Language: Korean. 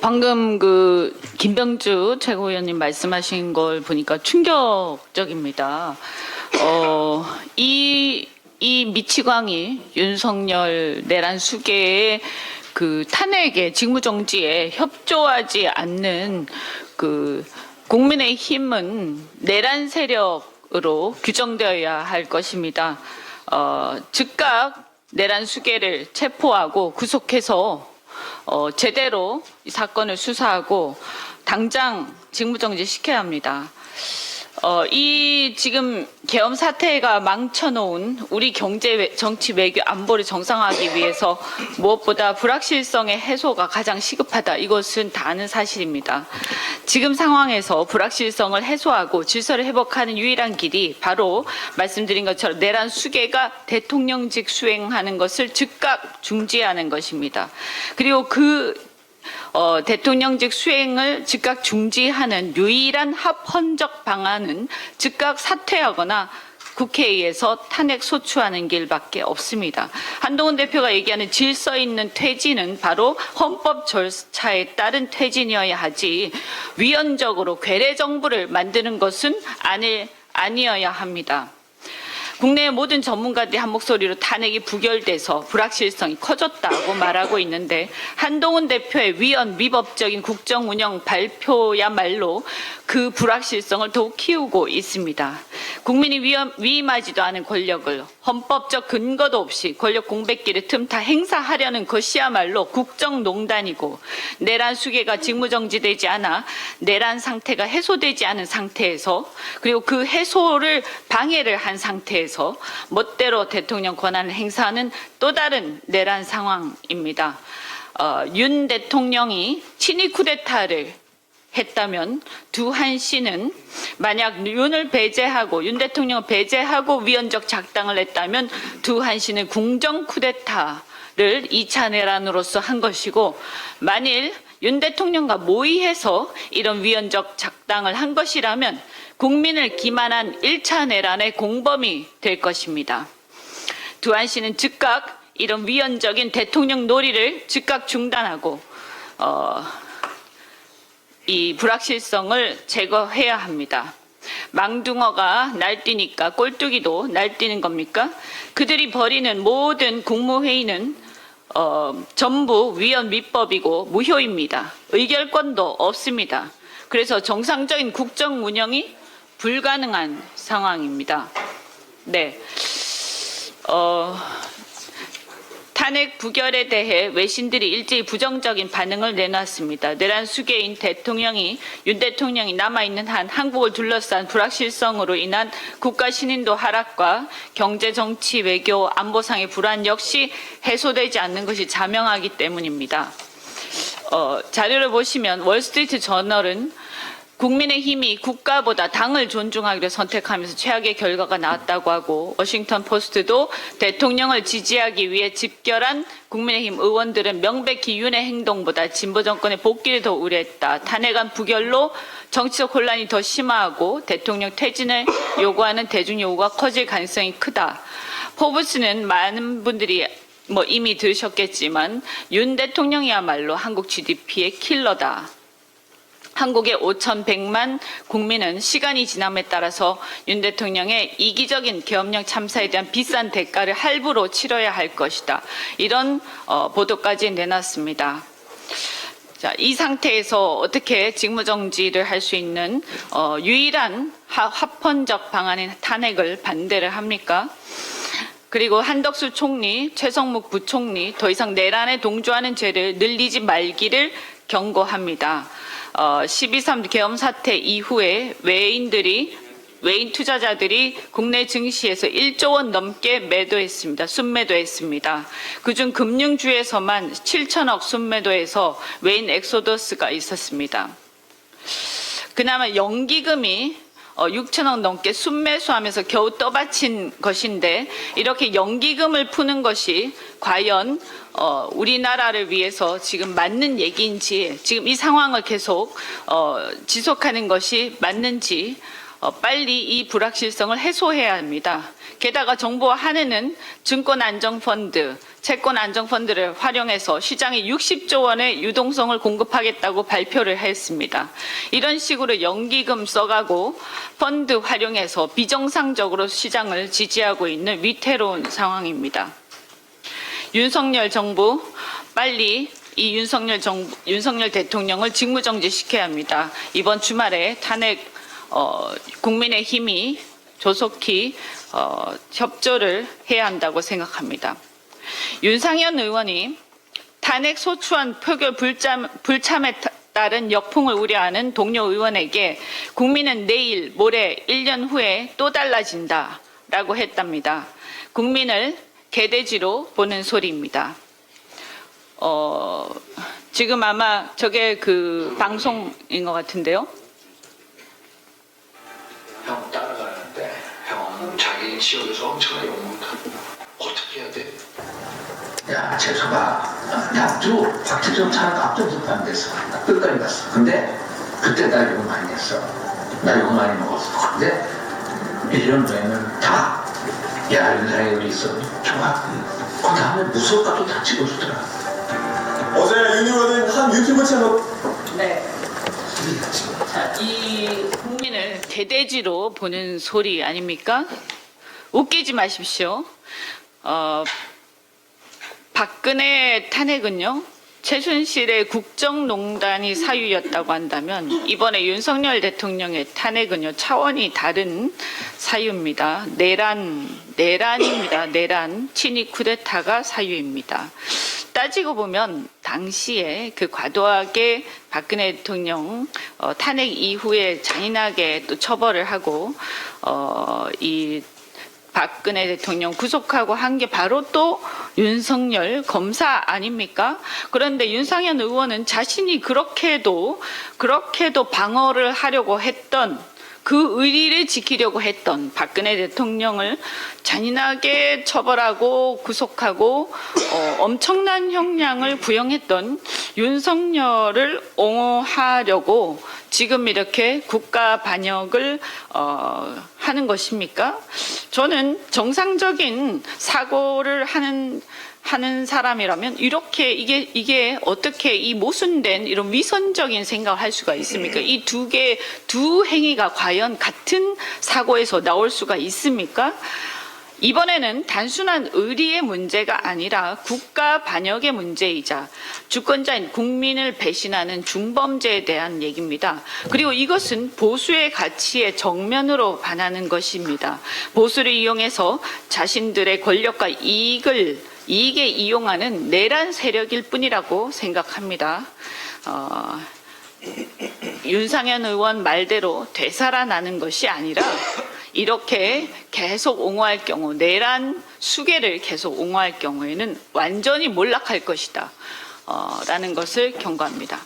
방금 그 김병주 최고위원님 말씀하신 걸 보니까 충격적입니다. 이 미치광이 윤석열 내란 수계의 그 탄핵에 직무정지에 협조하지 않는 그 국민의힘은 내란 세력으로 규정되어야 할 것입니다. 즉각 내란 수계를 체포하고 구속해서 제대로 이 사건을 수사하고 당장 직무정지 시켜야 합니다. 이 지금 계엄 사태가 망쳐놓은 우리 경제, 정치, 외교, 안보를 정상화하기 위해서 무엇보다 불확실성의 해소가 가장 시급하다. 이것은 다 아는 사실입니다. 지금 상황에서 불확실성을 해소하고 질서를 회복하는 유일한 길이 바로 말씀드린 것처럼 내란 수계가 대통령직 수행하는 것을 즉각 중지하는 것입니다. 그리고 대통령직 수행을 즉각 중지하는 유일한 합헌적 방안은 즉각 사퇴하거나 국회에서 탄핵 소추하는 길밖에 없습니다. 한동훈 대표가 얘기하는 질서 있는 퇴진은 바로 헌법 절차에 따른 퇴진이어야 하지 위헌적으로 괴뢰 정부를 만드는 것은 아니어야 합니다. 국내의 모든 전문가들이 한 목소리로 탄핵이 부결돼서 불확실성이 커졌다고 말하고 있는데 한동훈 대표의 위헌 위법적인 국정 운영 발표야말로 그 불확실성을 더욱 키우고 있습니다. 국민이 위임하지도 않은 권력을 헌법적 근거도 없이 권력 공백기를 틈타 행사하려는 것이야말로 국정농단이고 내란 수계가 직무정지되지 않아 내란 상태가 해소되지 않은 상태에서 그리고 그 해소를 방해를 한 상태에서 멋대로 대통령 권한을 행사하는 또 다른 내란 상황입니다. 윤 대통령이 친위 쿠데타를 했다면 두한 씨는 만약 윤을 배제하고 윤 대통령을 배제하고 위헌적 작당을 했다면 두한 씨는 궁정 쿠데타를 2차 내란으로서 한 것이고 만일 윤 대통령과 모의해서 이런 위헌적 작당을 한 것이라면 국민을 기만한 1차 내란의 공범이 될 것입니다. 두한 씨는 즉각 이런 위헌적인 대통령 놀이를 즉각 중단하고 이 불확실성을 제거해야 합니다. 망둥어가 날뛰니까 꼴뚜기도 날뛰는 겁니까? 그들이 벌이는 모든 국무회의는 전부 위헌 위법이고 무효입니다. 의결권도 없습니다. 그래서 정상적인 국정 운영이 불가능한 상황입니다. 네. 탄핵 부결에 대해 외신들이 일제히 부정적인 반응을 내놨습니다. 내란 수계인 윤 대통령이 남아있는 한 한국을 둘러싼 불확실성으로 인한 국가 신인도 하락과 경제, 정치, 외교, 안보상의 불안 역시 해소되지 않는 것이 자명하기 때문입니다. 자료를 보시면 월스트리트 저널은 국민의힘이 국가보다 당을 존중하기로 선택하면서 최악의 결과가 나왔다고 하고 워싱턴 포스트도 대통령을 지지하기 위해 집결한 국민의힘 의원들은 명백히 윤의 행동보다 진보 정권의 복귀를 더 우려했다. 탄핵안 부결로 정치적 혼란이 더 심화하고 대통령 퇴진을 요구하는 대중 요구가 커질 가능성이 크다. 포브스는 많은 분들이 이미 들으셨겠지만 윤 대통령이야말로 한국 GDP의 킬러다. 한국의 5,100만 국민은 시간이 지남에 따라서 윤 대통령의 이기적인 계엄령 참사에 대한 비싼 대가를 할부로 치러야 할 것이다. 이런 보도까지 내놨습니다. 자, 이 상태에서 어떻게 직무정지를 할 수 있는 유일한 합헌적 방안인 탄핵을 반대를 합니까? 그리고 한덕수 총리, 최성묵 부총리 더 이상 내란에 동조하는 죄를 늘리지 말기를 경고합니다. 12.3 계엄 사태 이후에 외인 투자자들이 국내 증시에서 1조 원 넘게 매도했습니다. 순매도했습니다. 그중 금융주에서만 7천억 순매도해서 외인 엑소더스가 있었습니다. 그나마 연기금이 6천억 넘게 순매수하면서 겨우 떠받친 것인데 이렇게 연기금을 푸는 것이 과연 우리나라를 위해서 지금 맞는 얘기인지 지금 이 상황을 계속 지속하는 것이 맞는지 빨리 이 불확실성을 해소해야 합니다. 게다가 정부와 한은은 증권안정펀드, 채권 안정펀드를 활용해서 시장에 60조 원의 유동성을 공급하겠다고 발표를 했습니다. 이런 식으로 연기금 써가고 펀드 활용해서 비정상적으로 시장을 지지하고 있는 위태로운 상황입니다. 윤석열 정부 빨리 이 윤석열 대통령을 직무정지시켜야 합니다. 이번 주말에 탄핵 국민의힘이 조속히 협조를 해야 한다고 생각합니다. 윤상현 의원이 탄핵 소추안 표결 불참에 따른 역풍을 우려하는 동료 의원에게 국민은 내일 모레 1년 후에 또 달라진다라고 했답니다. 국민을 개돼지로 보는 소리입니다. 지금 아마 저게 그 방송인 것 같은데요. 형 따라가는데 형은 자기 지역에서 엄청나게 욕먹다. 어떻게 해야 돼? 야, 재수가 약주 박태정 차가 앞전서 반대했어. 나 끝까지 갔어. 근데 그때 나 욕을 많이 했어. 나 욕 많이 먹었어. 근데 1년 후에는 다 야, 윤상이 우리 있어. 좋아. 그 다음에 무서워가지고 다 찍어주더라. 어제 윤 의원은 한 유튜브 채널 네. 자, 이 국민을 개돼지로 보는 소리 아닙니까? 웃기지 마십시오. 박근혜 탄핵은요, 최순실의 국정농단이 사유였다고 한다면 이번에 윤석열 대통령의 탄핵은요, 차원이 다른 사유입니다. 내란입니다. 내란, 친위 쿠데타가 사유입니다. 따지고 보면 당시에 그 과도하게 박근혜 대통령 탄핵 이후에 잔인하게 또 처벌을 하고 이 박근혜 대통령 구속하고 한 게 바로 또 윤석열 검사 아닙니까? 그런데 윤상현 의원은 자신이 그렇게도 방어를 하려고 했던 그 의리를 지키려고 했던 박근혜 대통령을 잔인하게 처벌하고 구속하고 엄청난 형량을 부형했던 윤석열을 옹호하려고 지금 이렇게 국가 반역을 하는 것입니까? 저는 정상적인 사고를 하는 사람이라면 이렇게 이게 어떻게 이 모순된 이런 위선적인 생각을 할 수가 있습니까? 이 두 행위가 과연 같은 사고에서 나올 수가 있습니까? 이번에는 단순한 의리의 문제가 아니라 국가 반역의 문제이자 주권자인 국민을 배신하는 중범죄에 대한 얘기입니다. 그리고 이것은 보수의 가치에 정면으로 반하는 것입니다. 보수를 이용해서 자신들의 권력과 이익에 이용하는 내란 세력일 뿐이라고 생각합니다. 윤상현 의원 말대로 되살아나는 것이 아니라 이렇게 계속 옹호할 경우, 내란 수괴를 계속 옹호할 경우에는 완전히 몰락할 것이다 라는 것을 경고합니다.